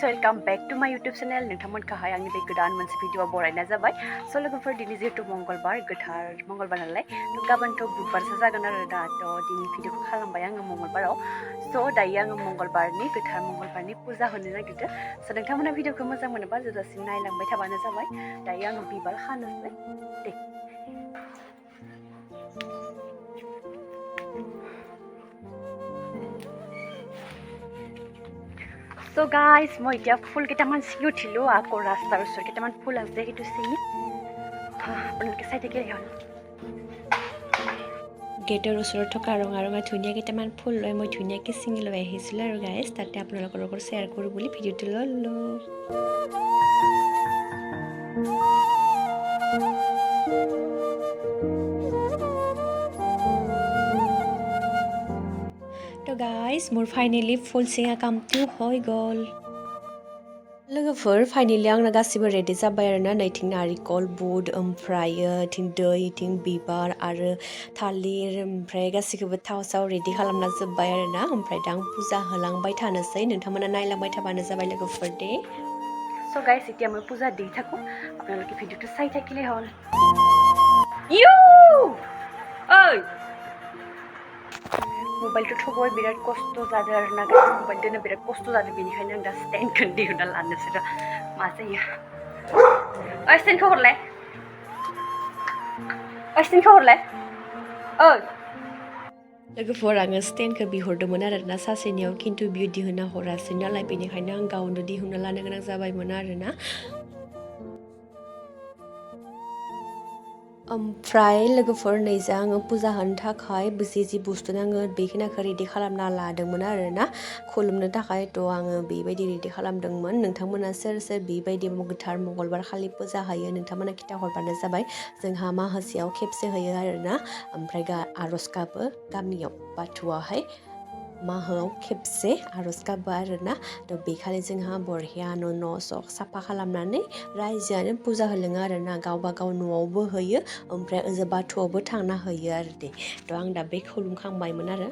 guys, welcome back to my YouTube channel. नोंथांमोनखौहाय आंनि बे गोदान मोनसे भिडिअ बरायनाय जाबाय। स' लोगोफोर दिनै जिहेतु मंगलबार गोथार मंगलबार नालाय गाबोनथ' बुधबारसो जागोन आरो दा दिनै भिडिअखौ खालामबाय आङो मंगलबाराव। स' दायो आङो मंगलबारनि गोथार मंगलबारनि फुजा होनो नागिरदों। स' नोंथांमोना भिडिअखौ मोजां मोनोबा जोजासिम नायलांबाय थाबानो जाबाय। दायो आङो बिबार खानोसै दे। So guys, মই এতিয়া ফুল কেইটামান ছিঙি উঠিলোঁ আকৌ ৰাস্তাৰ ওচৰত কেইটামান ফুল আছে সেইটো ছিঙি আপোনালোকে চাই থাকিলে হ'ল। গেটৰ ওচৰত থকা ৰঙা ৰঙা ধুনীয়া কেইটামান ফুল লৈ মই ধুনীয়াকৈ ছিঙি লৈ আহিছিলোঁ আৰু গাইজ তাতে আপোনালোকৰ লগত শ্বেয়াৰ কৰোঁ বুলি ভিডিঅ'টো ল'লোঁ। तो गाइस मोर फाइनली फुल सिङा कामथु হৈ গ'ল। लोगोफोर फाइनली आंना गासिबो रेडि जाबाय आरोना नैथिं नारिकल बुट ओमफ्रायो इथिं दै इथिं बिबार आरो थालिर ओमफ्राय गासिखौबो थाव साव रेडि खालामना जोब्बाय आरोना ओमफ्राय दा आं फुजा होलांबाय थानोसै नोंथांमोना नायलांबाय थाबानो जाबाय लोगोफोर दे। स' गाइस এতিয়া মই পূজা দি থাকোঁ আপোনালোকে ভিডিঅ'টো চাই থাকিলে হ'ল। ইউ ओइ मबाइलखौ थबो बिराद खस्थ' जादों आरो ना गाइस मबाइल दोनो बिराद खस्थ' जादों बेनिखायनो आं दा स्टेन्डखौ दिहुनना लानोसै र' मा जायो। ओइ स्टेन्डखौ हरलाय ओइ स्टेन्डखौ हरलाय ओइ लोगोफोर आङो स्टेन्डखौ बिहरदोंमोन आरोना सासेनियाव खिन्थु बियो दिहुनना हरासै नालाय बेनिखायनो आं गावनो दिहुनना लानो गोनां जाबायमोन आरोना। ओमफ्राय लोगोफोर नैजा आङो फुजा होनो थाखाय जि बुस्थु नाङो बेखिनिखौ रेडि खालामना लादोंमोन आरोना खुलुमनो थाखाय थ' आङो बेबायदि रेडि खालामदोंमोन। नोंथांमोना सोर सोर बेबायदि गोथार मंगलबार खालि फुजा होयो नोंथांमोना खिन्थाहरबानो जाबाय। जोंहा माहोसेयाव खेबसे होयो आरोना ओमफ्राय आर'ज गाबो गामियाव बाथौआवहाय माहोआव खेबसे आर'ज गाबो आरोना थ' बेखालि जोंहा बरहियानो न' स' साफा खालामनानै रायजोआनो फुजा होलोङो आरोना गावबा गाव न'आवबो होयो ओमफ्राय ओजों बाथौआवबो थांना होयो आरो दे थ' आं दा बे खुलुमखांबायमोन आरो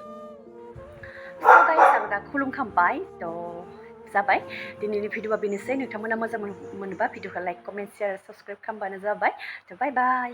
आं दा खुलुमखांबाय थ' जाबाय दिनैनि भिडिअआ बेनोसै नोंथांमोना मोजां मोनोबा भिडिअखौ लाइक कमेन्ट शेयार साबस्क्राइब खालामबानो जाबाय थ' बाय बाय।